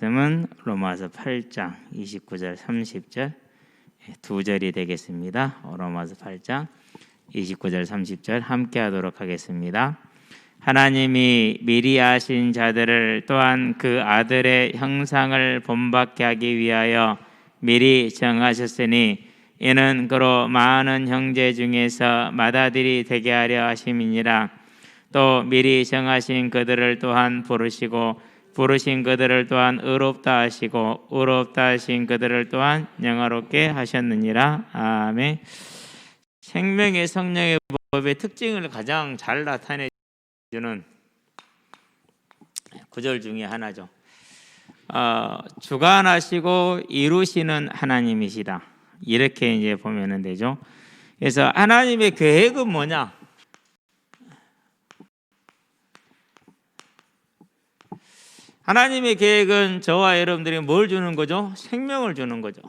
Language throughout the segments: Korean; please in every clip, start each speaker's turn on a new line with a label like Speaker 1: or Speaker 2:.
Speaker 1: 말씀은 로마서 8장 29절 30절 두 절이 되겠습니다. 로마서 8장 29절 30절 함께 하도록 하겠습니다. 하나님이 미리 아신 자들을 또한 그 아들의 형상을 본받게 하기 위하여 미리 정하셨으니 이는 그로 많은 형제 중에서 맏아들이 되게 하려 하심이니라. 또 미리 정하신 그들을 또한 부르시고 부르신 그들을 또한 의롭다 하시고 의롭다 하신 그들을 또한 영화롭게 하셨느니라. 아멘. 생명의 성령의 법의 특징을 가장 잘 나타내주는 구절 중에 하나죠. 주관하시고 이루시는 하나님이시다. 이렇게 이제 보면 되죠. 그래서 하나님의 계획은 뭐냐? 하나님의 계획은 저와 여러분들이 뭘 주는 거죠? 생명을 주는 거죠.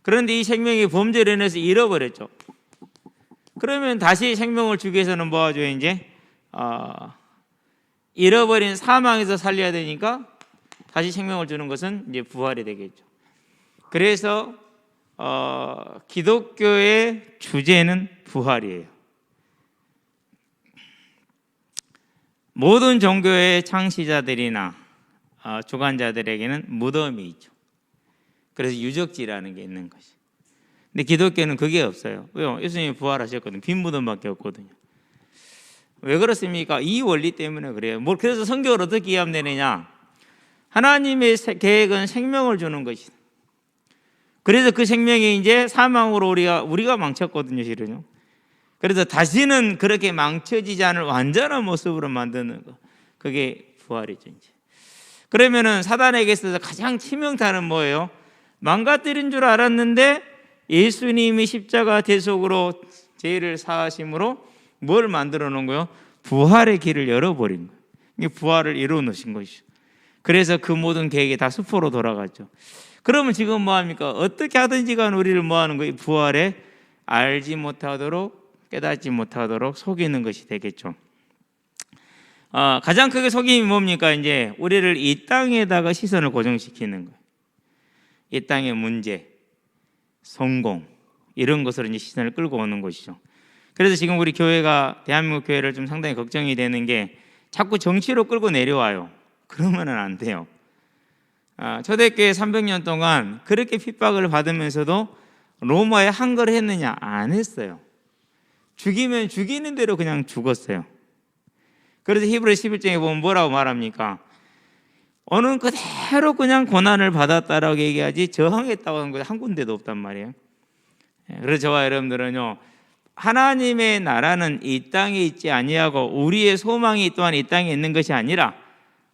Speaker 1: 그런데 이 생명이 범죄로 인해서 잃어버렸죠. 그러면 다시 생명을 주기 위해서는 뭐 하죠? 이제 잃어버린 사망에서 살려야 되니까 다시 생명을 주는 것은 이제 부활이 되겠죠. 그래서 기독교의 주제는 부활이에요. 모든 종교의 창시자들이나 주관자들에게는 무덤이 있죠. 그래서 유적지라는 게 있는 것이. 근데 기독교는 그게 없어요. 왜요? 예수님이 부활하셨거든요. 빈 무덤밖에 없거든요. 왜 그렇습니까? 이 원리 때문에 그래요. 그래서 성경을 어떻게 이해하면 되느냐? 하나님의 계획은 생명을 주는 것이다. 그래서 그 생명이 이제 사망으로 우리가 망쳤거든요, 실은요. 그래서 다시는 그렇게 망쳐지지 않을 완전한 모습으로 만드는 거, 그게 부활이죠. 이제. 그러면은 사단에게 있어서 가장 치명타는 뭐예요? 망가뜨린 줄 알았는데 예수님이 십자가 대속으로 죄를 사하심으로 뭘 만들어 놓은 거예요? 부활의 길을 열어버린 거예요. 이게 부활을 이루어 놓으신 것이죠. 그래서 그 모든 계획이 다 수포로 돌아갔죠. 그러면 지금 뭐 합니까? 어떻게 하든지 간 우리를 뭐 하는 거예요? 부활에 알지 못하도록 깨닫지 못하도록 속이는 것이 되겠죠. 가장 크게 속임이 뭡니까? 이제 우리를 이 땅에다가 시선을 고정시키는 거예요. 이 땅의 문제, 성공 이런 것으로 이제 시선을 끌고 오는 것이죠. 그래서 지금 우리 교회가 대한민국 교회를 좀 상당히 걱정이 되는 게 자꾸 정치로 끌고 내려와요. 그러면은 안 돼요. 초대교회 300년 동안 그렇게 핍박을 받으면서도 로마에 항거를 했느냐? 안 했어요. 죽이면 죽이는 대로 그냥 죽었어요. 그래서 히브리서 11장에 보면 뭐라고 말합니까? 어느 그대로 그냥 고난을 받았다라고 얘기하지 저항했다고 하는 거 한 군데도 없단 말이에요. 그래서 저와 여러분들은요, 하나님의 나라는 이 땅에 있지 아니하고 우리의 소망이 또한 이 땅에 있는 것이 아니라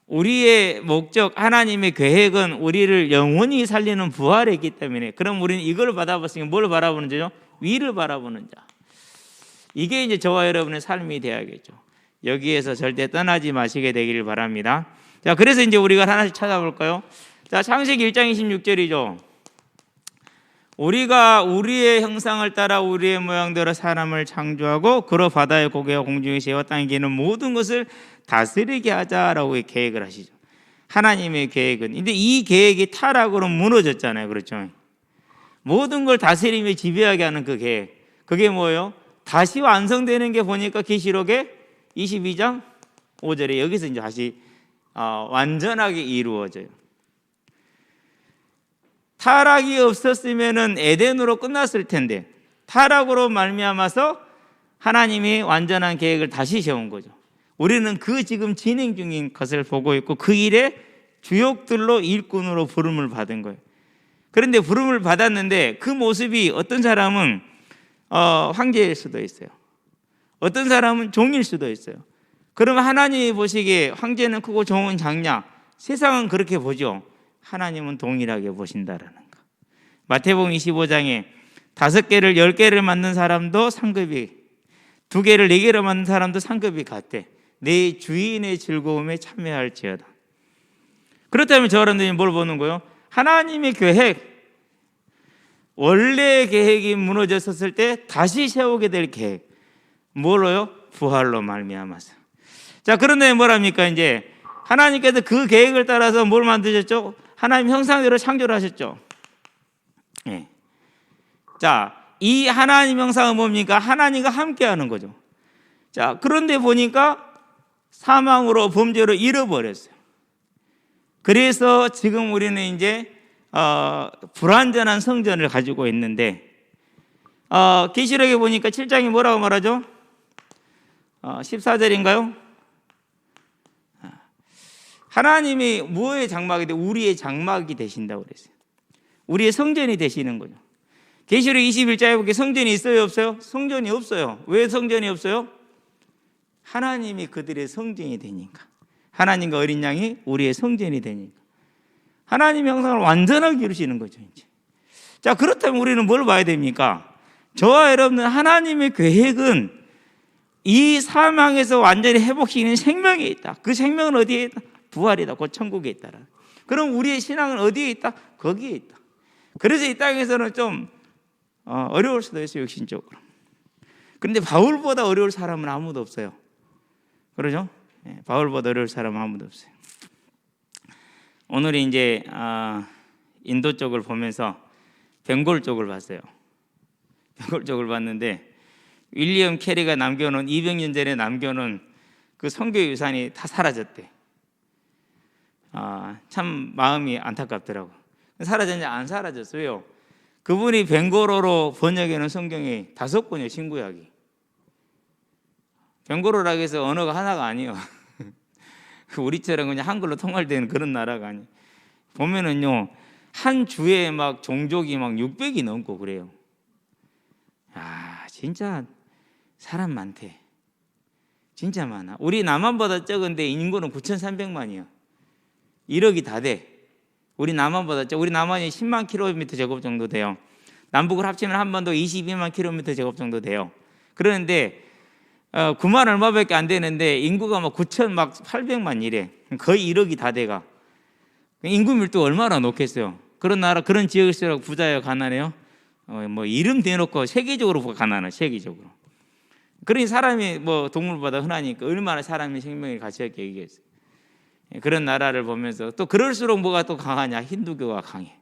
Speaker 1: 우리의 목적, 하나님의 계획은 우리를 영원히 살리는 부활에 있기 때문에, 그럼 우리는 이걸 받아봤으니 뭘 바라보는 자죠? 위를 바라보는 자. 이게 이제 저와 여러분의 삶이 되어야겠죠. 여기에서 절대 떠나지 마시게 되기를 바랍니다. 자, 그래서 이제 우리가 하나씩 찾아볼까요? 자, 창세기 1장 26절이죠. 우리가 우리의 형상을 따라 우리의 모양대로 사람을 창조하고 그로 바다의 고기와 공중의 새와 땅에 기는 모든 것을 다스리게 하자라고 계획을 하시죠. 하나님의 계획은. 근데 이 계획이 타락으로 무너졌잖아요. 그렇죠? 모든 걸 다스리며 지배하게 하는 그 계획. 그게 뭐예요? 다시 완성되는 게 보니까 계시록의 22장 5절에 여기서 이제 다시 완전하게 이루어져요. 타락이 없었으면은 에덴으로 끝났을 텐데 타락으로 말미암아서 하나님이 완전한 계획을 다시 세운 거죠. 우리는 그 지금 진행 중인 것을 보고 있고 그 일의 주역들로 일꾼으로 부름을 받은 거예요. 그런데 부름을 받았는데 그 모습이 어떤 사람은 황제일 수도 있어요. 어떤 사람은 종일 수도 있어요. 그러면 하나님이 보시기에 황제는 크고 종은 작냐? 세상은 그렇게 보죠. 하나님은 동일하게 보신다라는 거. 마태복음 25장에 5개를 10개를 만든 사람도 상급이, 2개를 4개를 만든 사람도 상급이 같대. 내 주인의 즐거움에 참여할지어다. 그렇다면 저 사람들이 뭘 보는 거예요? 하나님의 계획, 원래의 계획이 무너졌었을 때 다시 세우게 될 계획, 뭘로요? 부활로 말미암아서. 자, 그런데 뭐랍니까? 이제 하나님께서 그 계획을 따라서 뭘 만드셨죠? 하나님 형상대로 창조를 하셨죠. 네. 자, 이 하나님 형상은 뭡니까? 하나님과 함께하는 거죠. 자, 그런데 보니까 사망으로 범죄로 잃어버렸어요. 그래서 지금 우리는 이제 불완전한 성전을 가지고 있는데, 계시록에 보니까 7장이 뭐라고 말하죠? 14절인가요? 하나님이 뭐의 장막이 돼? 우리의 장막이 되신다고 그랬어요. 우리의 성전이 되시는 거죠. 계시록 21장에 보니까 성전이 있어요, 없어요? 성전이 없어요. 왜 성전이 없어요? 하나님이 그들의 성전이 되니까. 하나님과 어린 양이 우리의 성전이 되니까. 하나님의 형상을 완전하게 이루시는 거죠, 이제. 자, 그렇다면 우리는 뭘 봐야 됩니까? 저와 여러분은 하나님의 계획은 이 사망에서 완전히 회복시키는 생명이 있다. 그 생명은 어디에 있다? 부활이다. 곧 천국에 있다. 그럼 우리의 신앙은 어디에 있다? 거기에 있다. 그래서 이 땅에서는 좀 어려울 수도 있어요, 육신적으로. 그런데 바울보다 어려울 사람은 아무도 없어요. 그러죠? 네, 바울보다 어려울 사람은 아무도 없어요. 오늘 이제 인도 쪽을 보면서 벵골 쪽을 봤어요. 벵골 쪽을 봤는데 윌리엄 캐리가 남겨놓은 200년 전에 남겨놓은 그 선교 유산이 다 사라졌대. 참 마음이 안타깝더라고. 사라졌냐? 안 사라졌어요. 그분이 벵골어로 번역해놓은 성경이 5권이에요, 신구약이. 벵골어라고 해서 언어가 하나가 아니에요. 우리처럼 그냥 한글로 통할되는 그런 나라가 아니에요. 보면은요, 한 주에 막 종족이 막 600이 넘고 그래요. 진짜 사람 많대. 진짜 많아. 우리 남한보다 적은데 인구는 9,300만이요. 1억이 다 돼. 우리 남한보다 적. 우리 남한이 10만 킬로미터 제곱 정도 돼요. 남북을 합치면 한반도 22만 킬로미터 제곱 정도 돼요. 그런데 9만 얼마밖에 안 되는데 인구가 막 9,800만 이래. 거의 1억이 다 돼가. 인구 밀도 얼마나 높겠어요. 그런 나라, 그런 지역일수록 부자예요, 가난해요? 뭐 이름 대놓고 세계적으로 가난해, 세계적으로. 그러니 사람이 뭐 동물보다 흔하니까 얼마나 사람의 생명의 가치가 얘기했어요. 그런 나라를 보면서 또 그럴수록 뭐가 또 강하냐? 힌두교가 강해.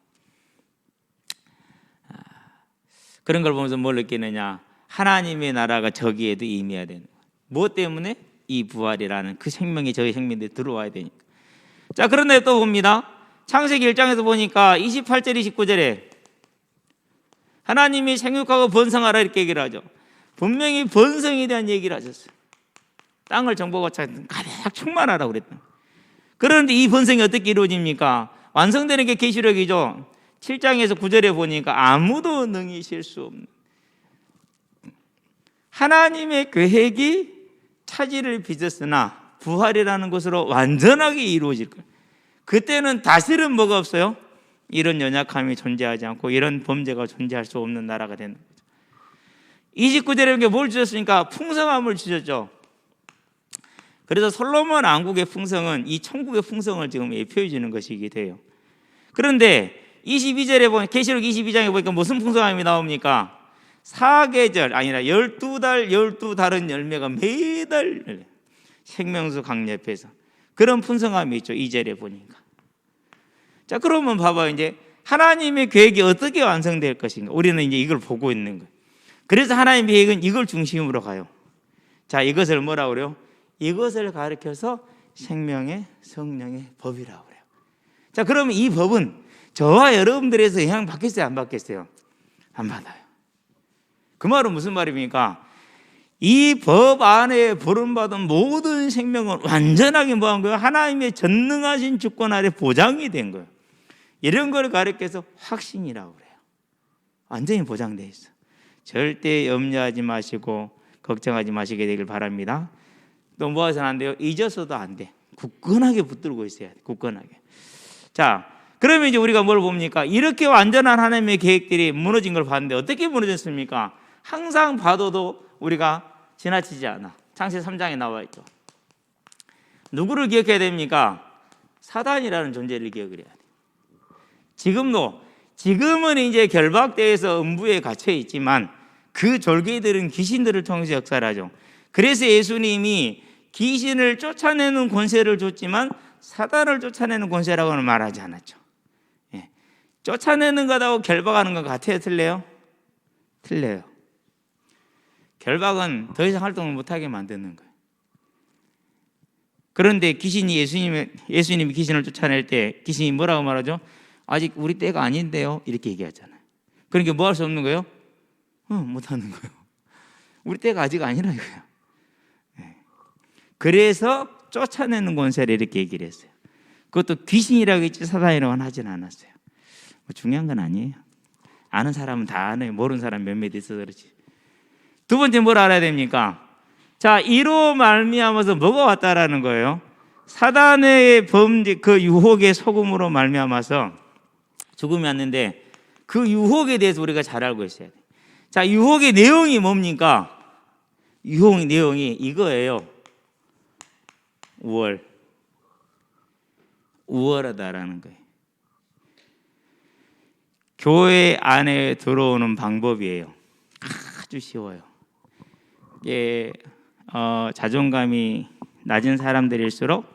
Speaker 1: 그런 걸 보면서 뭘 느끼느냐? 하나님의 나라가 저기에도 임해야 되는 거예요. 무엇 때문에? 이 부활이라는 그 생명이 저희 생명에 들어와야 되니까. 자, 그런데 또 봅니다. 창세기 1장에서 보니까 28절 29절에 하나님이 생육하고 번성하라 이렇게 얘기를 하죠. 분명히 번성에 대한 얘기를 하셨어요. 땅을 정복하고 가득 충만하라고 그랬다. 그런데 이 번성이 어떻게 이루어집니까? 완성되는 게 계시록이죠. 7장에서 9절에 보니까 아무도 능히 실 수 없는 하나님의 계획이 차질을 빚었으나 부활이라는 것으로 완전하게 이루어질 거예요. 그때는 다시는 뭐가 없어요? 이런 연약함이 존재하지 않고 이런 범죄가 존재할 수 없는 나라가 되는 거죠. 29절에 뭘 주셨습니까? 풍성함을 주셨죠. 그래서 솔로몬 왕국의 풍성은 이 천국의 풍성을 지금 표해 주는 것이기도 돼요. 그런데 22절에 보면 계시록 22장에 보니까 무슨 풍성함이 나옵니까? 사계절 아니라 12달 12달은 열매가 매달 생명수 강옆에서 그런 풍성함이 있죠. 2절에 보니까. 자, 그러면 봐봐요. 이제 하나님의 계획이 어떻게 완성될 것인가? 우리는 이제 이걸 보고 있는 거예요. 그래서 하나님의 계획은 이걸 중심으로 가요. 자, 이것을 뭐라고 그래요? 이것을 가리켜서 생명의 성령의 법이라고 그래요. 자, 그러면 이 법은 저와 여러분들에서 영향 받겠어요? 안 받겠어요? 안 받아요. 그 말은 무슨 말입니까? 이 법 안에 부름받은 모든 생명은 완전하게 뭐한 거예요? 하나님의 전능하신 주권 아래 보장이 된 거예요. 이런 걸 가리켜서 확신이라고 그래요. 완전히 보장되어 있어. 절대 염려하지 마시고 걱정하지 마시게 되길 바랍니다. 또 뭐 해서는 안 돼요? 잊어서도 안 돼. 굳건하게 붙들고 있어야 돼. 굳건하게. 자, 그러면 이제 우리가 뭘 봅니까? 이렇게 완전한 하나님의 계획들이 무너진 걸 봤는데 어떻게 무너졌습니까? 항상 봐도 우리가 지나치지 않아. 창세기 3장에 나와 있죠. 누구를 기억해야 됩니까? 사단이라는 존재를 기억을 해야 돼. 지금은 이제 결박대에서 음부에 갇혀 있지만 그 졸개들은 귀신들을 통해서 역사를 하죠. 그래서 예수님이 귀신을 쫓아내는 권세를 줬지만 사단을 쫓아내는 권세라고는 말하지 않았죠. 예. 쫓아내는 것하고 결박하는 것 같아요? 틀려요? 틀려요. 결박은 더 이상 활동을 못하게 만드는 거예요. 그런데 예수님이 귀신을 쫓아낼 때 귀신이 뭐라고 말하죠? 아직 우리 때가 아닌데요, 이렇게 얘기하잖아요. 그러니까 뭐 할 수 없는 거예요? 못하는 거예요. 우리 때가 아직 아니라 이거예요. 네. 그래서 쫓아내는 권세를 이렇게 얘기를 했어요. 그것도 귀신이라고 했지 사단이라고는 하진 않았어요. 뭐 중요한 건 아니에요. 아는 사람은 다 아네요. 모르는 사람 몇몇 있어서 그렇지. 두 번째 뭘 알아야 됩니까? 자, 이로 말미암아서 뭐가 왔다라는 거예요? 사단의 범죄, 그 유혹의 속음으로 말미암아서 죽음이 왔는데 그 유혹에 대해서 우리가 잘 알고 있어야 돼요. 자, 유혹의 내용이 뭡니까? 유혹의 내용이 이거예요. 우월하다라는 거예요. 교회 안에 들어오는 방법이에요. 아주 쉬워요. 자존감이 낮은 사람들일수록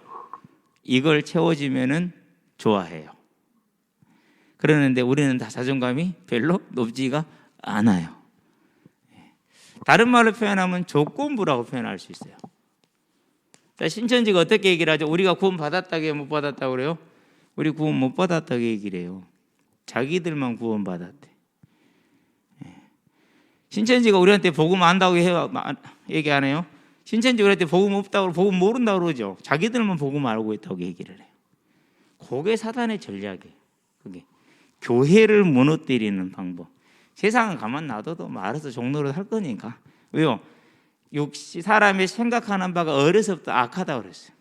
Speaker 1: 이걸 채워주면은 좋아해요. 그러는데 우리는 다 자존감이 별로 높지가 않아요. 다른 말로 표현하면 조건부라고 표현할 수 있어요. 자, 신천지가 어떻게 얘기를 하죠? 우리가 구원 받았다고 못 받았다고 그래요? 우리 구원 못 받았다고 얘기를 해요. 자기들만 구원 받았대. 신천지가 우리한테 복음 안다고 얘기 안 해요? 신천지가 우리한테 복음 없다고, 복음 모른다고 그러죠. 자기들만 복음 알고 있다고 얘기를 해요. 그게 사단의 전략이에요. 그게 교회를 무너뜨리는 방법. 세상은 가만 놔둬도 알아서 종로를 할 거니까. 왜요? 사람이 생각하는 바가 어려서부터 악하다고 그랬어요.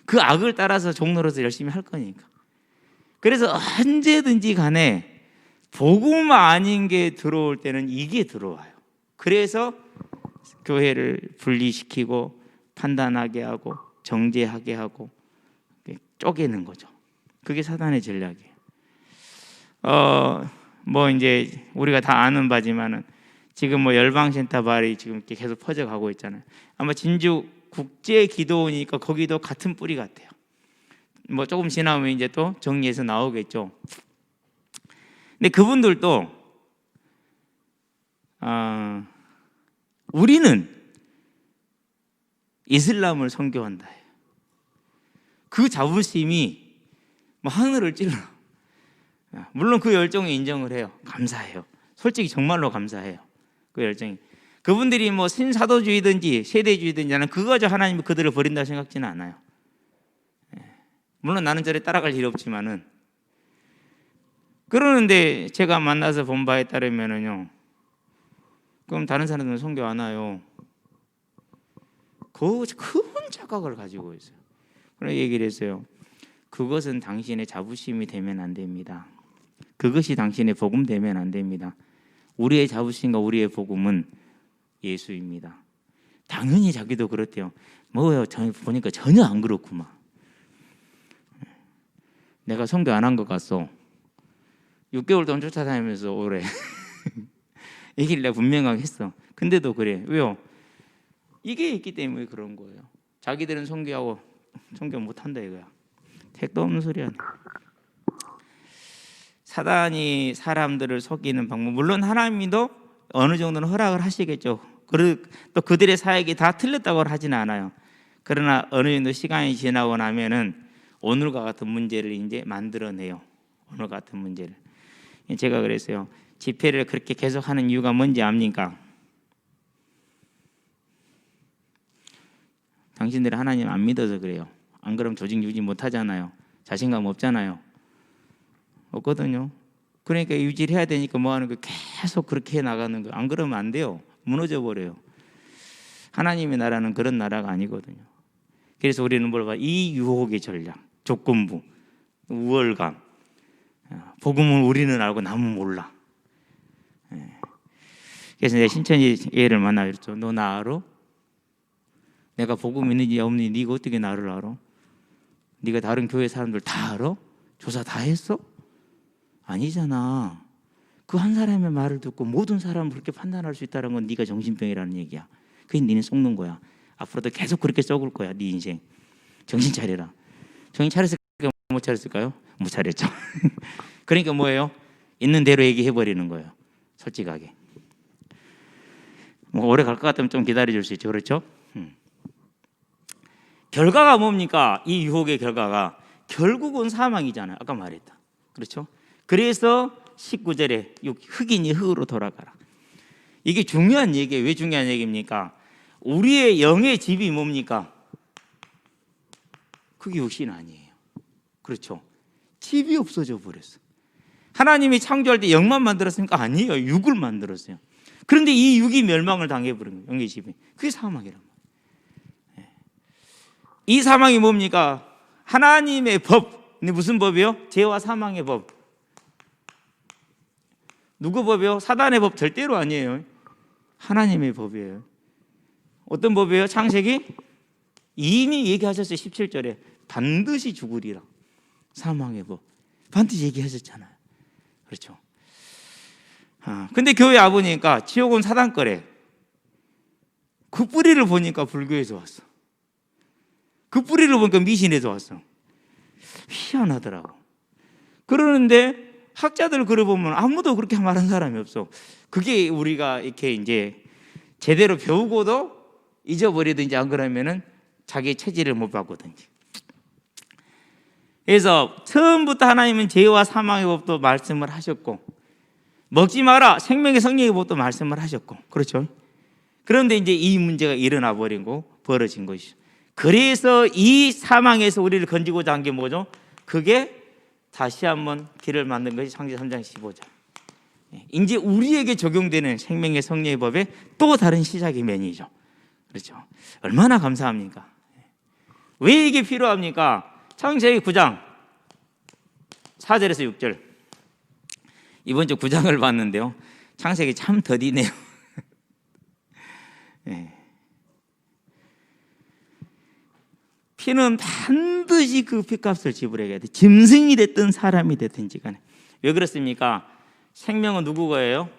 Speaker 1: 그 악을 따라서 종로로서 열심히 할 거니까. 그래서 언제든지 간에 복음 아닌 게 들어올 때는 이게 들어와요. 그래서 교회를 분리시키고 판단하게 하고 정죄하게 하고 쪼개는 거죠. 그게 사단의 전략이에요. 뭐 이제 우리가 다 아는 바지만은 지금 뭐 열방센터 발이 지금 이렇게 계속 퍼져가고 있잖아요. 아마 진주 국제기도원이니까 거기도 같은 뿌리 같아요. 뭐 조금 지나면 이제 또 정리해서 나오겠죠. 근데 그분들도 우리는 이슬람을 선교한다 해요. 그 자부심이 뭐 하늘을 찔러. 물론 그 열정에 인정을 해요. 감사해요. 솔직히 정말로 감사해요. 그 열정이. 그분들이 뭐 신사도주의든지 세대주의든지 나는 그거죠 하나님이 그들을 버린다 생각지는 않아요. 물론 나는 저래 따라갈 일 없지만은 그러는데 제가 만나서 본 바에 따르면은요. 그럼 다른 사람들은 선교 안 와요. 큰 착각을 가지고 있어요. 그런 얘기를 했어요. 그것은 당신의 자부심이 되면 안 됩니다. 그것이 당신의 복음 되면 안 됩니다. 우리의 자부심과 우리의 복음은 예수입니다. 당연히 자기도 그렇대요. 뭐요? 보니까 전혀 안 그렇구만. 내가 선교 안 한 것 같소. 6개월 동안 쫓아다니면서 오래 얘기를 내가 분명하게 했어. 근데도 그래. 왜요? 이게 있기 때문에 그런 거예요. 자기들은 선교 못한다 이거야. 택도 없는 소리야. 사단이 사람들을 속이는 방법, 물론 하나님도 어느 정도는 허락을 하시겠죠. 또 그들의 사역이 다 틀렸다고 하지는 않아요. 그러나 어느 정도 시간이 지나고 나면은 오늘과 같은 문제를 이제 만들어내요. 오늘 같은 문제를. 제가 그랬어요. 집회를 그렇게 계속하는 이유가 뭔지 압니까? 당신들이 하나님 안 믿어서 그래요. 안 그러면 조직 유지 못하잖아요. 자신감 없잖아요. 없거든요. 그러니까 유지를 해야 되니까 뭐 하는 거 계속 그렇게 해나가는 거. 안 그러면 안 돼요. 무너져 버려요. 하나님의 나라는 그런 나라가 아니거든요. 그래서 우리는 뭘 봐? 이 유혹의 전략, 조건부, 우월감. 복음은 우리는 알고 남은 몰라. 그래서 내가 신천지 애를 만나 그랬죠. 너 나 알아? 내가 복음 있는지 없는지 네가 어떻게 나를 알아? 네가 다른 교회 사람들 다 알아? 조사 다 했어? 아니잖아. 그 한 사람의 말을 듣고 모든 사람을 그렇게 판단할 수 있다는 건 네가 정신병이라는 얘기야. 그게 니네 속는 거야. 앞으로도 계속 그렇게 썩을 거야. 네 인생. 정신 차려라. 정신 차렸을까요? 못 차렸을까요? 못 차렸죠. 그러니까 뭐예요? 있는 대로 얘기해 버리는 거예요. 솔직하게. 뭐 오래 갈 것 같으면 좀 기다려 줄 수 있죠. 그렇죠? 결과가 뭡니까? 이 유혹의 결과가 결국은 사망이잖아요. 아까 말했다. 그렇죠? 그래서 19절에 흑인이 흙으로 돌아가라. 이게 중요한 얘기예요. 왜 중요한 얘기입니까? 우리의 영의 집이 뭡니까? 그게 육신 아니에요. 그렇죠? 집이 없어져 버렸어. 하나님이 창조할 때 영만 만들었습니까? 아니에요. 육을 만들었어요. 그런데 이 육이 멸망을 당해버린 거예요. 영의 집이. 그게 사망이란 말이에요. 이 사망이 뭡니까? 하나님의 법. 근데 무슨 법이요? 죄와 사망의 법. 누구 법이요? 사단의 법 절대로 아니에요. 하나님의 법이에요. 어떤 법이에요? 창세기 이미 얘기하셨어요. 17절에 반드시 죽으리라. 사망의 법 반드시 얘기하셨잖아요. 그렇죠? 근데 교회 와보니까 지옥은 사단 거래. 그 뿌리를 보니까 불교에서 왔어. 그 뿌리를 보니까 미신에서 왔어. 희한하더라고. 그러는데 학자들 글을 보면 아무도 그렇게 말한 사람이 없어. 그게 우리가 이렇게 이제 제대로 배우고도 잊어버리든지 안 그러면은 자기 체질을 못 바꾸든지. 그래서 처음부터 하나님은 죄와 사망의 법도 말씀을 하셨고, 먹지 마라 생명의 성령의 법도 말씀을 하셨고, 그렇죠? 그런데 이제 이 문제가 일어나 버리고 벌어진 것이죠. 그래서 이 사망에서 우리를 건지고자 한 게 뭐죠? 그게 다시 한번 길을 만든 것이 창세기 3장 15절. 이제 우리에게 적용되는 생명의 성령의 법의 또 다른 시작의 면이죠. 그렇죠? 얼마나 감사합니까? 왜 이게 필요합니까? 창세기 9장 4절에서 6절. 이번 주 9장을 봤는데요. 창세기 참 더디네요. 네. 피는 반드시 그 피값을 지불해야 돼. 짐승이 됐든 사람이 됐든지 간에. 왜 그렇습니까? 생명은 누구 거예요?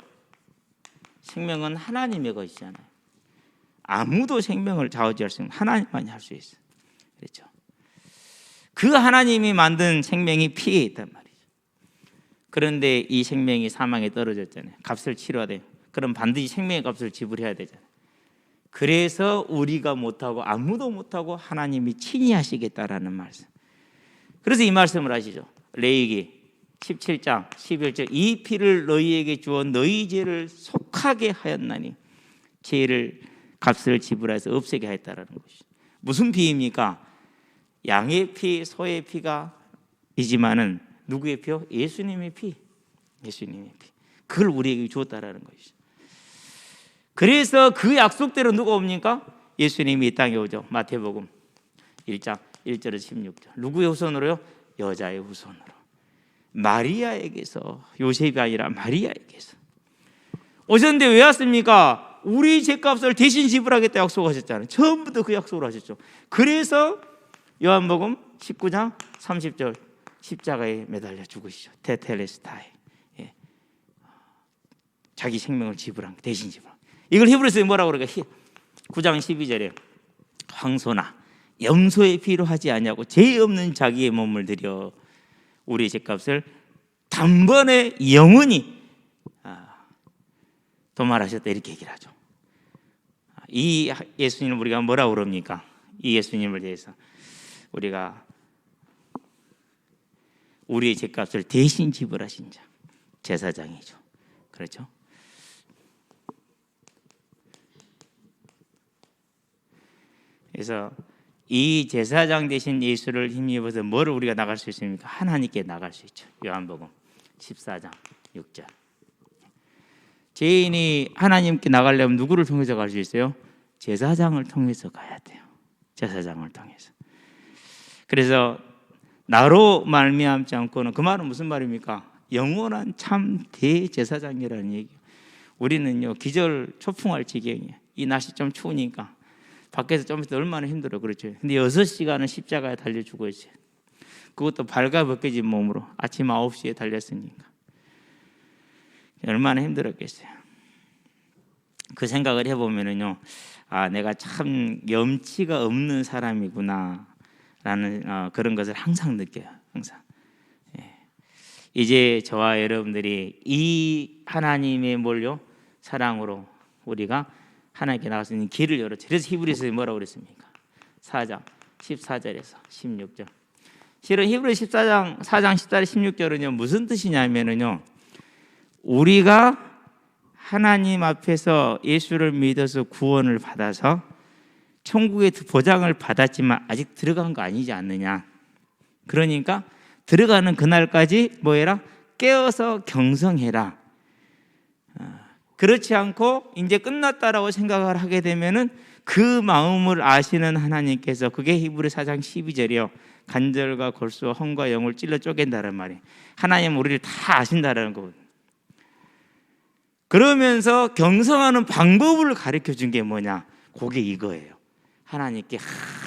Speaker 1: 생명은 하나님의 것이잖아요. 아무도 생명을 좌우지할 수 없는 하나님만이 할 수 있어요. 그렇죠? 그 하나님이 만든 생명이 피에 있단 말이죠. 그런데 이 생명이 사망에 떨어졌잖아요. 값을 치러야 돼요. 그럼 반드시 생명의 값을 지불해야 되잖아요. 그래서 우리가 못하고 아무도 못하고 하나님이 친히 하시겠다라는 말씀. 그래서 이 말씀을 하시죠. 레위기 17장 11절 이 피를 너희에게 주어 너희 죄를 속하게 하였나니 죄를 값을 지불해서 없애게 하였다라는 것이죠. 무슨 피입니까? 양의 피, 소의 피가 이지만은 누구의 피요? 예수님의 피. 예수님의 피. 그걸 우리에게 주었다라는 것이죠. 그래서 그 약속대로 누가 옵니까? 예수님이 이 땅에 오죠. 마태복음 1장 1절에서 16절. 누구의 후손으로요? 여자의 후손으로. 마리아에게서, 요셉이 아니라 마리아에게서 오셨는데 왜 왔습니까? 우리 죄값을 대신 지불하겠다 약속하셨잖아요. 처음부터 그 약속을 하셨죠. 그래서 요한복음 19장 30절 십자가에 매달려 죽으시죠. 테텔레스타이. 예. 자기 생명을 지불한 거, 대신 지불한 거. 이걸 히브리서에 뭐라고 그러까? 9장 12절에 황소나 염소의 피로 하지 아니하고 죄 없는 자기의 몸을 들여 우리의 죄값을 단번에 영원히 도말하셨다 이렇게 얘기를 하죠. 이 예수님을 우리가 뭐라고 그럽니까? 이 예수님을 대해서 우리가 우리의 죄값을 대신 지불하신 자, 제사장이죠. 그렇죠? 그래서 이 제사장 되신 예수를 힘입어서 뭐를 우리가 나갈 수 있습니까? 하나님께 나갈 수 있죠. 요한복음 14장 6절. 죄인이 하나님께 나가려면 누구를 통해서 갈 수 있어요? 제사장을 통해서 가야 돼요. 제사장을 통해서. 그래서 나로 말미암지 않고는, 그 말은 무슨 말입니까? 영원한 참 대제사장이라는 얘기. 우리는요 기절 초풍할 지경이에요. 이 날씨 좀 추우니까 밖에서 좀 있을 때 얼마나 힘들어. 그렇죠? 근데 6시간은 십자가에 달려 죽어 있어요. 그것도 발가벗겨진 몸으로 아침 9시에 달렸으니까 얼마나 힘들었겠어요. 그 생각을 해보면은요, 아, 내가 참 염치가 없는 사람이구나 그런 것을 항상 느껴요. 항상. 이제 저와 여러분들이 이 하나님의 사랑으로 우리가 하나님께 나갈 수 있는 길을 열었죠. 그래서 히브리서에 뭐라고 그랬습니까? 4장 14절에서 16절. 실은 히브리 4장 14절 16절은요 무슨 뜻이냐면은요, 우리가 하나님 앞에서 예수를 믿어서 구원을 받아서 천국의 보장을 받았지만 아직 들어간 거 아니지 않느냐. 그러니까 들어가는 그날까지 뭐해라? 깨어서 경성해라. 그렇지 않고 이제 끝났다라고 생각을 하게 되면은 그 마음을 아시는 하나님께서, 그게 히브리 4장 12절이요, 간절과 골수와 혼과 영을 찔러 쪼갠다는 말이에요. 하나님 우리를 다 아신다라는 거거든요. 그러면서 경성하는 방법을 가르쳐 준 게 뭐냐? 그게 이거예요. 하나님께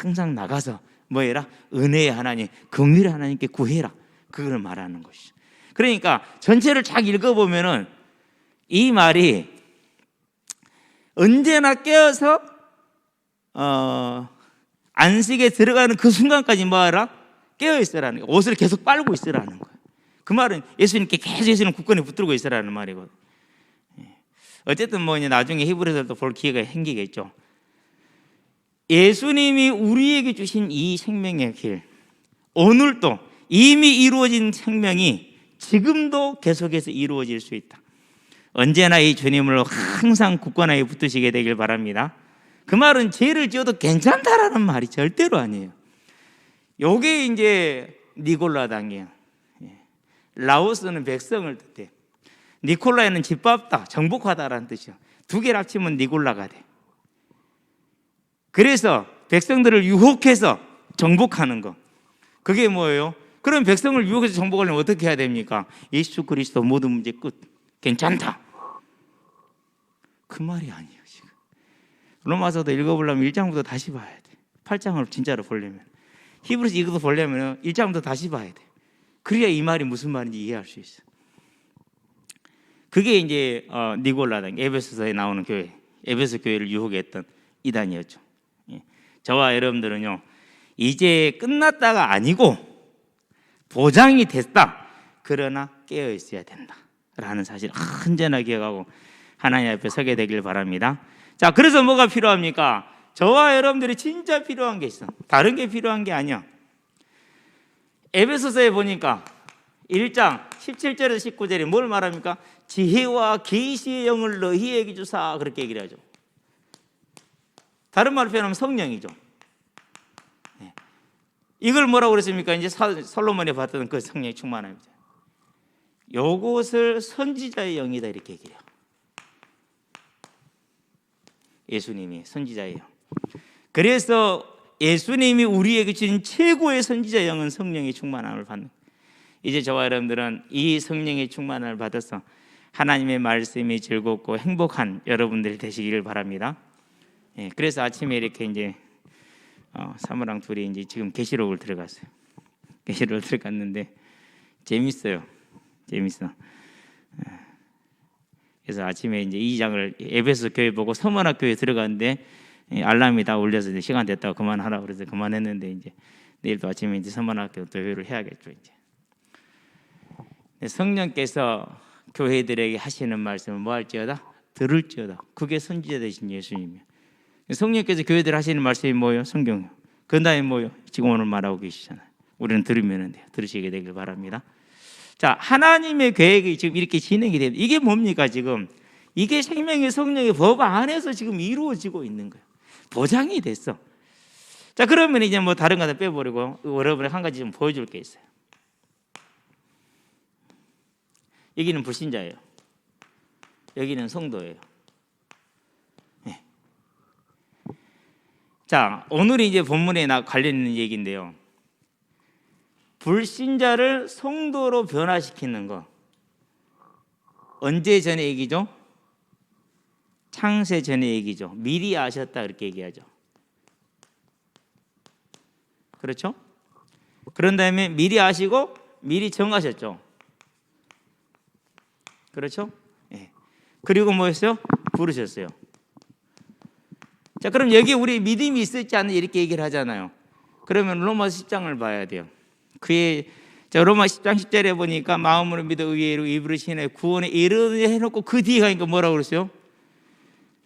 Speaker 1: 항상 나가서 뭐해라? 은혜의 하나님, 긍휼의 하나님께 구해라. 그걸 말하는 것이죠. 그러니까 전체를 쫙 읽어보면은 이 말이 언제나 깨어서 안식에 들어가는 그 순간까지 뭐하라? 깨어 있으라는 거예요. 옷을 계속 빨고 있으라는 거예요. 그 말은 예수님께 계속 예수님 굳건히 붙들고 있으라는 말이거든요. 어쨌든 뭐 이제 나중에 히브리서도 볼 기회가 생기겠죠. 예수님이 우리에게 주신 이 생명의 길, 오늘도 이미 이루어진 생명이 지금도 계속해서 이루어질 수 있다. 언제나 이 주님을 항상 굳건하게 붙드시게 되길 바랍니다. 그 말은 죄를 지어도 괜찮다라는 말이 절대로 아니에요. 요게 이제 니골라당이에요. 라오스는 백성을 뜻해. 니콜라에는 짓밟다, 정복하다라는 뜻이요. 두 개를 합치면 니골라가 돼. 그래서 백성들을 유혹해서 정복하는 거, 그게 뭐예요? 그럼 백성을 유혹해서 정복하려면 어떻게 해야 됩니까? 예수 그리스도 모든 문제 끝, 괜찮다, 그 말이 아니에요. 지금 로마서도 읽어보려면 1장부터 다시 봐야 돼. 8장을 진짜로 보려면, 히브리서 이것도 보려면 1장부터 다시 봐야 돼. 그래야 이 말이 무슨 말인지 이해할 수 있어. 그게 이제 니골라당, 에베소서에 나오는 교회, 에베소 교회를 유혹했던 이단이었죠. 저와 여러분들은요, 이제 끝났다가 아니고 보장이 됐다, 그러나 깨어 있어야 된다라는 사실을 언제나 기억하고 하나님 앞에 서게 되길 바랍니다. 자, 그래서 뭐가 필요합니까? 저와 여러분들이 진짜 필요한 게 있어. 다른 게 필요한 게 아니야. 에베소서에 보니까 1장 17절에서 19절에 뭘 말합니까? 지혜와 계시의 영을 너희에게 주사, 그렇게 얘기를 하죠. 다른 말로 표현하면 성령이죠. 이걸 뭐라고 그랬습니까? 이제 솔로몬이 봤던 그 성령의 충만함이죠. 요것을 선지자의 영이다, 이렇게 얘기해요. 예수님이 선지자예요. 그래서 예수님이 우리에게 주신 최고의 선지자 영은 성령의 충만함을 받는. 이제 저와 여러분들은 이 성령의 충만함을 받아서 하나님의 말씀이 즐겁고 행복한 여러분들이 되시기를 바랍니다. 그래서 아침에 이렇게 이제 사모랑 둘이 이제 지금 계시록을 들어갔어요. 계시록을 들어갔는데 재밌어요. 재밌어. 그래서 아침에 이제 2장을 에베소 교회 보고 서문학 교회 들어갔는데 알람이 다 울려서 이제 시간 됐다고 그만하라고 그래서 그만했는데, 이제 내일도 아침에 이제 서문학교 교회를 해야겠죠. 이제 성령께서 교회들에게 하시는 말씀을 뭐 할지어다? 들을지어다. 그게 선지자 되신 예수님이에요. 성령께서 교회들 하시는 말씀이 뭐예요? 성경. 그 다음에 뭐예요? 지금 오늘 말하고 계시잖아요. 우리는 들으면 돼요. 들으시게 되길 바랍니다. 자, 하나님의 계획이 지금 이렇게 진행이 됩니다. 이게 뭡니까? 지금 이게 생명의 성령의 법 안에서 지금 이루어지고 있는 거예요. 보장이 됐어. 자, 그러면 이제 뭐 다른 거 다 빼버리고 여러분에 한 가지 좀 보여줄 게 있어요. 여기는 불신자예요. 여기는 성도예요. 네. 자, 오늘이 이제 본문에 관련 있는 얘기인데요. 불신자를 성도로 변화시키는 거. 언제 전에 얘기죠? 창세 전에 얘기죠. 미리 아셨다, 그렇게 얘기하죠. 그렇죠? 그런 다음에 미리 아시고 미리 정하셨죠. 그렇죠? 예. 그리고 뭐였어요? 부르셨어요. 자, 그럼 여기 우리 믿음이 있을지 않는지 이렇게 얘기를 하잖아요. 그러면 로마 10장을 봐야 돼요. 로마 10장 10절에 보니까 마음으로 믿어 의외로 입으로 신해 구원에 이르게 해놓고 그 뒤에 가니까 뭐라고 그랬어요?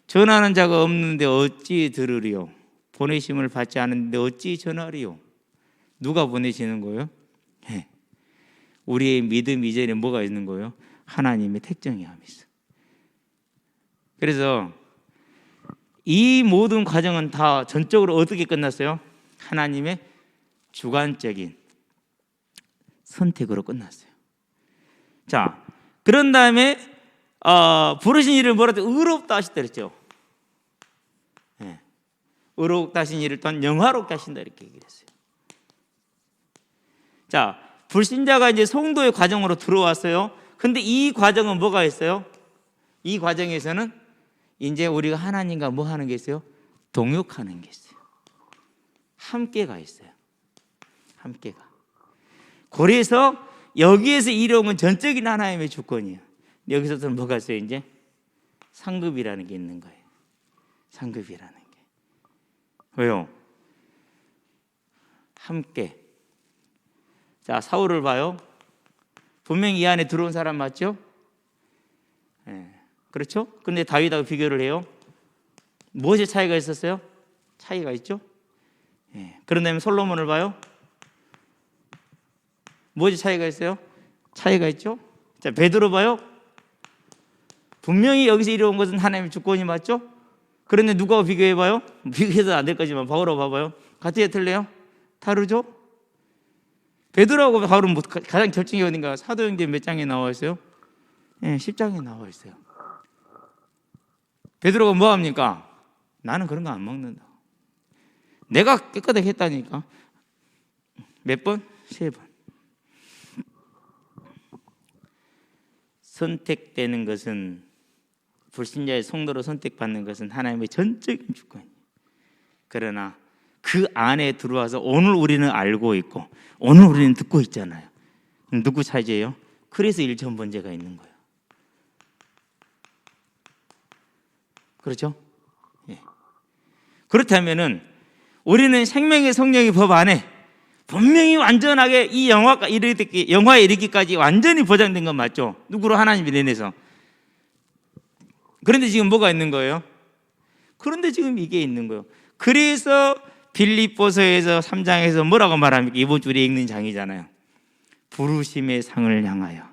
Speaker 1: 전하는 자가 없는데 어찌 들으리요? 보내심을 받지 않는데 어찌 전하리요? 누가 보내시는 거예요? 우리의 믿음 이전에 뭐가 있는 거예요? 하나님의 택정함이 있어요. 그래서 이 모든 과정은 다 전적으로 어떻게 끝났어요? 하나님의 주관적인 선택으로 끝났어요. 자, 그런 다음에 부르신 이를 뭐라 해도 의롭다 하시다 그랬죠. 의롭다 하신 이를 또한 영화롭게 하신다 이렇게 얘기를 했어요. 자, 불신자가 이제 성도의 과정으로 들어왔어요. 근데 이 과정은 뭐가 있어요? 이 과정에서는 이제 우리가 하나님과 뭐 하는 게 있어요? 동역하는 게 있어요. 함께가 있어요. 함께가. 그래서 여기에서 이루어온 건 전적인 하나님의 주권이에요. 여기서는 뭐가 있어요? 이제 상급이라는 게 있는 거예요. 상급이라는 게. 왜요? 함께. 자, 사울을 봐요. 분명히 이 안에 들어온 사람 맞죠? 그렇죠? 근데 다윗하고 비교를 해요. 무엇에 차이가 있었어요? 차이가 있죠? 그런 다음에 솔로몬을 봐요. 무엇이 차이가 있어요? 차이가 있죠? 자, 베드로 봐요. 분명히 여기서 이루어온 것은 하나님의 주권이 맞죠? 그런데 누가 비교해봐요? 비교해도 안 될 거지만 바울하고 봐봐요. 같아요? 틀려요? 다르죠? 베드로하고 바울은 가장 결정이 어딘가? 사도행전 몇 장에 나와 있어요? 10장에 나와 있어요. 베드로가 뭐 합니까? 나는 그런 거 안 먹는다. 내가 깨끗하게 했다니까. 몇 번? 3번. 선택되는 것은, 불신자의 성도로 선택받는 것은 하나님의 전적인 주권이에요. 그러나 그 안에 들어와서 오늘 우리는 알고 있고 오늘 우리는 듣고 있잖아요. 누구 차지예요? 그래서 일천번제가 있는 거예요. 그렇죠? 그렇다면은 우리는 생명의 성령의 법 안에 분명히 완전하게 이 영화에 이르기까지 완전히 보장된 건 맞죠? 누구로? 하나님이 내내서. 그런데 지금 뭐가 있는 거예요? 그런데 지금 이게 있는 거예요. 그래서 빌립보서에서 3장에서 뭐라고 말합니까? 이번 주에 읽는 장이잖아요. 부르심의 상을 향하여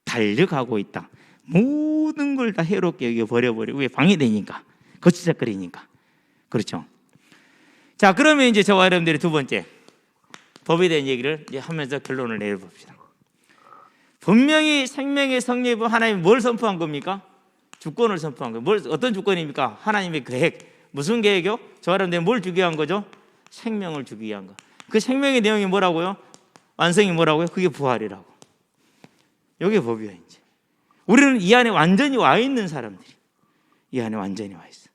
Speaker 1: 달려가고 있다. 모든 걸 다 해롭게 여겨 버려버리고, 왜? 방해되니까, 거치작거리니까. 그렇죠? 자, 그러면 이제 저와 여러분들이 두 번째 법에 대한 얘기를 이제 하면서 결론을 내려봅시다. 분명히 생명의 성령의 하나님이 뭘 선포한 겁니까? 주권을 선포한 거예요. 어떤 주권입니까? 하나님의 계획. 무슨 계획이요? 저와 여러분들이 뭘 주기 위한 거죠? 생명을 주기 위한 거. 그 생명의 내용이 뭐라고요? 완성이 뭐라고요? 그게 부활이라고. 이게 법이에요. 이제 우리는 이 안에 완전히 와 있는 사람들이, 이 안에 완전히 와 있어.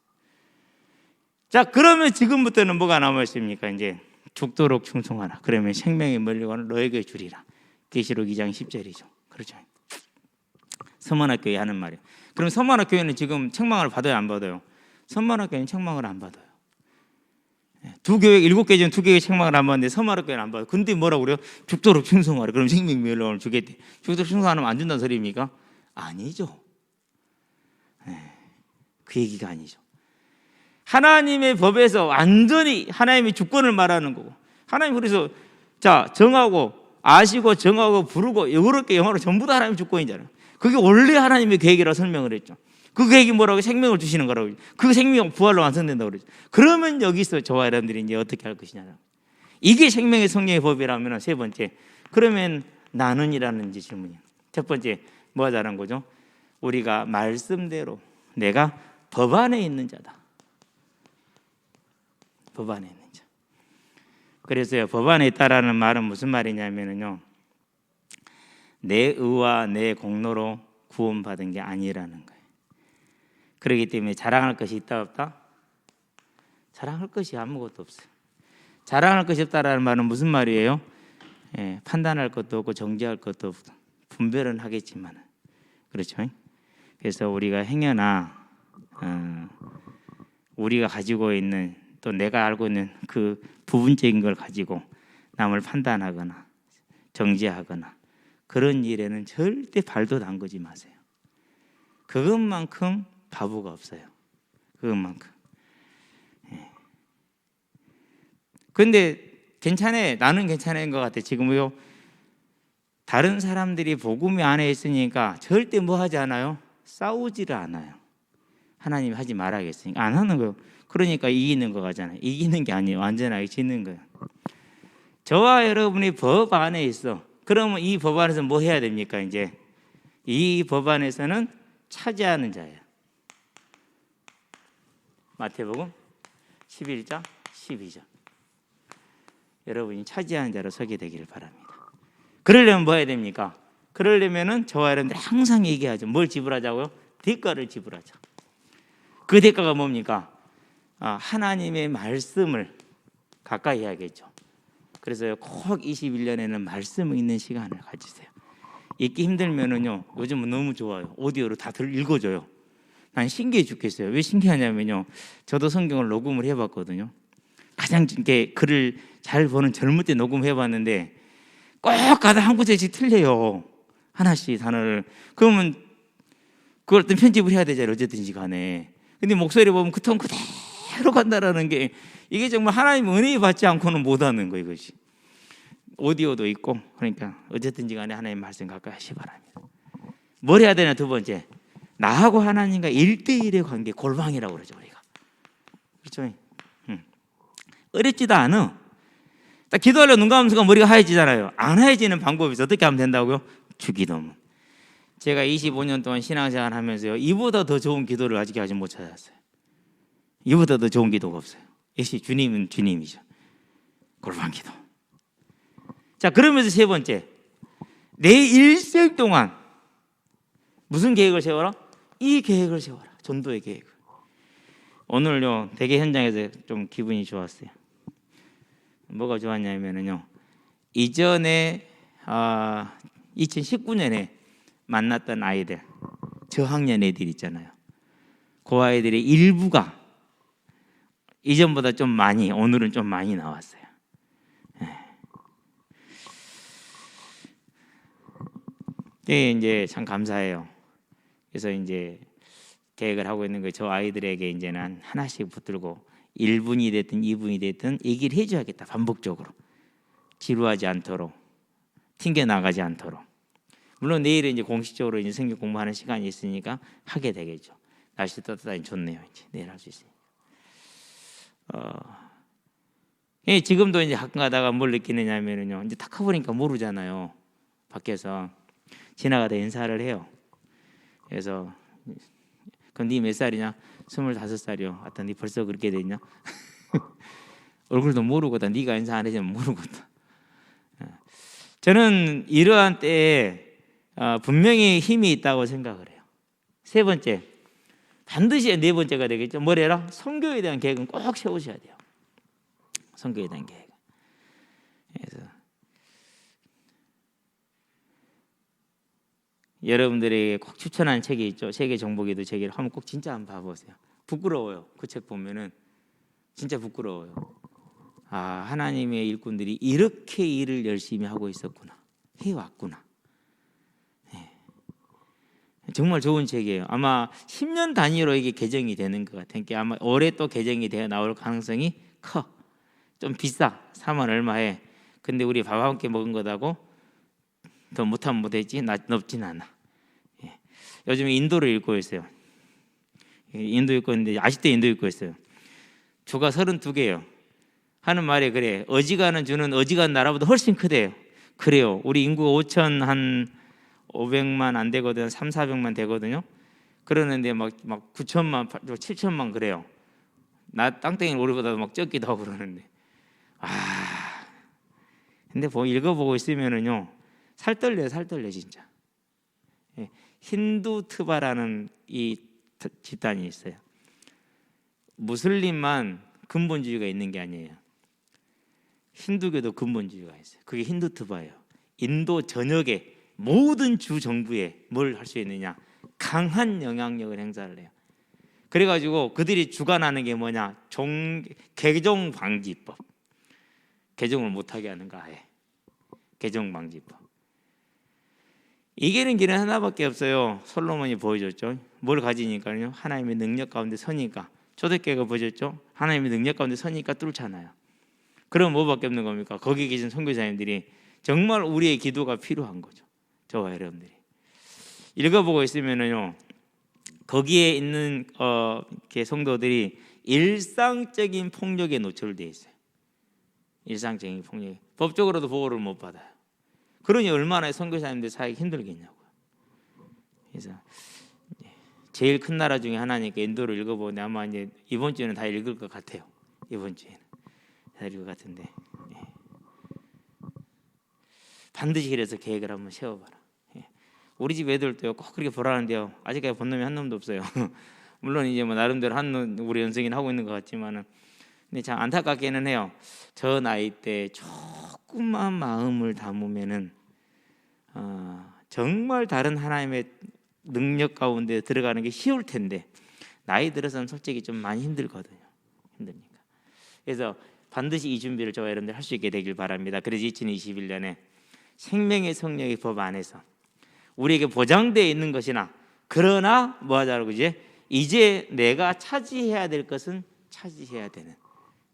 Speaker 1: 자, 그러면 지금부터는 뭐가 남아 있습니까? 이제 죽도록 충성하라. 그러면 생명의 멀리관을 너에게 주리라. 계시록 2장 10절이죠. 그렇죠? 서문학교에 하는 말이에요. 그럼 서문학교에는 지금 책망을 받아요, 안 받아요? 서문학교에는 책망을 안 받아요. 두 교회, 7개 중 2교회 책망을 안 받는데 서문학교에는 안 받아요. 근데 뭐라고 그래요? 죽도록 충성하라. 그럼 생명의 멀리관을 주겠대. 죽도록 충성하면 안 준다는 소리입니까? 아니죠. 그 얘기가 아니죠. 하나님의 법에서 완전히 하나님의 주권을 말하는 거고, 하나님 그래서 자, 정하고 아시고 정하고 부르고 이렇게 영어로 전부 다 하나님의 주권이잖아요. 그게 원래 하나님의 계획이라고 설명을 했죠. 그 계획이 뭐라고? 생명을 주시는 거라고. 그 생명이 부활로 완성된다고 그러죠. 그러면 여기서 저와 여러분들이 이제 어떻게 할 것이냐. 이게 생명의 성령의 법이라면 세 번째, 그러면 나는이라는 이제 질문이에요. 첫 번째, 뭐가 잘한 거죠? 우리가 말씀대로 내가 법 안에 있는 자다. 법 안에 있는 자. 그래서요, 법 안에 있다라는 말은 무슨 말이냐면요, 내 의와 내 공로로 구원받은 게 아니라는 거예요. 그렇기 때문에 자랑할 것이 있다 없다? 자랑할 것이 아무것도 없어요. 자랑할 것이 없다라는 말은 무슨 말이에요? 판단할 것도 없고 정죄할 것도 없고 분별은 하겠지만, 그렇죠? 그래서 우리가 행여나 우리가 가지고 있는 또 내가 알고 있는 그 부분적인 걸 가지고 남을 판단하거나 정죄하거나 그런 일에는 절대 발도 담그지 마세요. 그것만큼 바보가 없어요. 그것만큼. 그런데 괜찮아요. 나는 괜찮은 것 같아. 지금요. 다른 사람들이 복음이 안에 있으니까 절대 뭐 하지 않아요? 싸우지를 않아요. 하나님이 하지 말아야겠으니까 안 하는 거예요. 그러니까 이기는 거 같잖아요. 이기는 게 아니에요. 완전하게 지는 거예요. 저와 여러분이 법 안에 있어. 그러면 이 법 안에서 뭐 해야 됩니까? 이제 이 법 안에서는 차지하는 자예요. 마태복음 11장 12절. 여러분이 차지하는 자로 서게 되기를 바랍니다. 그러려면 뭐 해야 됩니까? 그러려면은 저와 여러분들이 항상 얘기하죠. 뭘 지불하자고요? 대가를 지불하자. 그 대가가 뭡니까? 하나님의 말씀을 가까이 해야겠죠. 그래서 꼭 21년에는 말씀 읽는 시간을 가지세요. 읽기 힘들면은요, 요즘은 너무 좋아요. 오디오로 다들 읽어줘요. 난 신기해 죽겠어요. 왜 신기하냐면요, 저도 성경을 녹음을 해봤거든요. 가장 이렇게 글을 잘 보는 젊을 때 녹음해봤는데 꼭 가다 한 구절씩 틀려요. 하나씩 단어를. 그러면 그걸 어떤 편집을 해야 되잖아요. 어쨌든지 간에. 근데 목소리 보면 그 톤 그대로 간다라는 게 이게 정말 하나님 은혜 받지 않고는 못하는 거예요. 이것이. 오디오도 있고 그러니까 어쨌든지 간에 하나님 말씀 가까이 하시기 바랍니다. 뭘 해야 되나? 두 번째, 나하고 하나님과 1대1의 관계, 골방이라고 그러죠 우리가. 그렇죠? 어렵지도 않아. 딱 기도하려 눈 감으면 순간 머리가 하얘지잖아요. 안 하얘지는 방법이 있어. 어떻게 하면 된다고요? 주기도문. 제가 25년 동안 신앙생활 하면서요, 이보다 더 좋은 기도를 아직 못 찾았어요. 이보다 더 좋은 기도가 없어요. 역시 주님은 주님이죠. 골방 기도. 자, 그러면서 세 번째, 내 일생 동안 무슨 계획을 세워라? 이 계획을 세워라. 전도의 계획을. 오늘요, 대개 현장에서 좀 기분이 좋았어요. 뭐가 좋았냐면요, 이전에 2019년에 만났던 아이들, 저학년 애들 있잖아요. 그 아이들의 일부가 이전보다 좀 많이, 오늘은 좀 많이 나왔어요. 네, 이제 참 감사해요. 그래서 이제 계획을 하고 있는 거예요. 저 아이들에게 이제는 하나씩 붙들고 1분이 됐든 2분이 됐든 얘기를 해줘야겠다. 반복적으로. 지루하지 않도록, 튕겨 나가지 않도록. 물론 내일은 이제 공식적으로 이제 성경 공부하는 시간이 있으니까 하게 되겠죠. 날씨 따뜻하니 좋네요. 이제 내일 할 수 있으니까. 지금도 이제 가끔 가다가 뭘 느끼느냐면요, 이제 탁 가보니까 모르잖아요. 밖에서 지나가다 인사를 해요. 그래서 그럼 네 몇 살이냐? 25살이요. 아따 네 벌써 그렇게 됐냐? 얼굴도 모르고다. 네가 인사 안 해주면 모르고다. 저는 이러한 때에 분명히 힘이 있다고 생각을 해요. 세 번째, 반드시 네 번째가 되겠죠. 뭐래라? 선교에 대한 계획은 꼭 세우셔야 돼요. 선교에 대한 계획. 그래서 여러분들에게 꼭 추천하는 책이 있죠. 세계 정복기도 책을 한번 꼭 진짜 한번 봐보세요. 부끄러워요. 그 책 보면은 진짜 부끄러워요. 하나님의 일꾼들이 이렇게 일을 열심히 하고 있었구나, 해왔구나. 정말 좋은 책이에요. 아마 10년 단위로 이게 개정이 되는 것 같아요. 그러니까 아마 올해 또 개정이 되어 나올 가능성이 커. 좀 비싸. 4만 얼마에. 근데 우리 밥 함께 먹은 것하고 더 못하면 못했지 높진 않아. 요즘에 인도를 읽고 있어요. 인도 읽고 있는데 아직도 인도 읽고 있어요. 주가 32개예요. 하는 말에 그래. 어지간한 주는 어지간한 나라보다 훨씬 크대요. 그래요. 우리 인구가 500만 안 되거든. 400만 되거든요. 그러는데 막 9천만, 7천만 그래요. 나 땅땡이 우리보다 막 적기도 하고 그러는데. 근데 읽어보고 있으면은요, 살 떨려 진짜. 힌두트바라는 이 집단이 있어요. 무슬림만 근본주의가 있는 게 아니에요. 힌두교도 근본주의가 있어요. 그게 힌두트바예요. 인도 전역에 모든 주 정부에 뭘 할 수 있느냐? 강한 영향력을 행사를 해요. 그래가지고 그들이 주관하는 게 뭐냐? 개종 방지법. 개종을 못하게 하는 거 아예. 개종 방지법. 이기는 길은 하나밖에 없어요. 솔로몬이 보여줬죠. 뭘 가지니까요? 하나님의 능력 가운데 서니까. 초대교회가 보여줬죠. 하나님의 능력 가운데 서니까 뚫잖아요. 그럼 뭐밖에 없는 겁니까? 거기 계신 선교사님들이 정말 우리의 기도가 필요한 거죠. 저와 여러분들이 읽어보고 있으면은요, 거기에 있는 성도들이 일상적인 폭력에 노출되어 있어요. 일상적인 폭력. 법적으로도 보호를 못 받아요. 그러니 얼마나 선교사님들 사역이 힘들겠냐고요. 그래서 제일 큰 나라 중에 하나니까 인도를 읽어보는데 아마 이제 이번 주에는 다 읽을 것 같아요. 이번 주에는 다 읽을 것 같은데 반드시 그래서 계획을 한번 세워봐라. 우리 집 애들도요 꼭 그렇게 보라는데요. 아직까지 본 놈이 한 놈도 없어요. 물론 이제 뭐 나름대로 우리 연승이는 하고 있는 것 같지만은, 근데 참 안타깝게는 해요. 저 나이 때 조금만 마음을 담으면은 정말 다른 하나님의 능력 가운데 들어가는 게 쉬울 텐데 나이 들어서는 솔직히 좀 많이 힘들거든요. 힘드니까. 그래서 반드시 이 준비를 저와 여러분들 할 수 있게 되길 바랍니다. 그래서 2021년에 생명의 성령의 법 안에서 우리에게 보장되어 있는 것이나, 그러나 뭐 하자고 이제 내가 차지해야 될 것은 차지해야 되는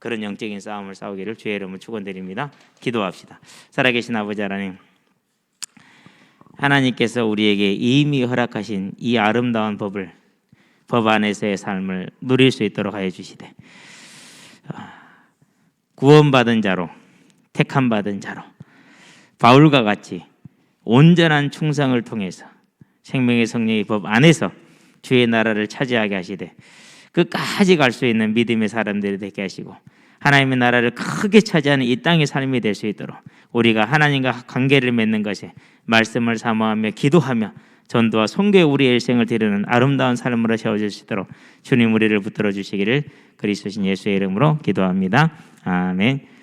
Speaker 1: 그런 영적인 싸움을 싸우기를 주의 이름으로 축원드립니다. 기도합시다. 살아계신 아버지 하나님, 하나님께서 우리에게 이미 허락하신 이 아름다운 법 안에서의 삶을 누릴 수 있도록 하여 주시되, 구원받은 자로, 택함받은 자로 바울과 같이 온전한 충성을 통해서 생명의 성령의 법 안에서 주의 나라를 차지하게 하시되 끝까지 갈 수 있는 믿음의 사람들이 되게 하시고, 하나님의 나라를 크게 차지하는 이 땅의 삶이 될 수 있도록 우리가 하나님과 관계를 맺는 것에 말씀을 사모하며 기도하며 전도와 선교에 우리의 일생을 드리는 아름다운 삶으로 세워주시도록 주님 우리를 붙들어 주시기를 그리스도신 예수의 이름으로 기도합니다. 아멘.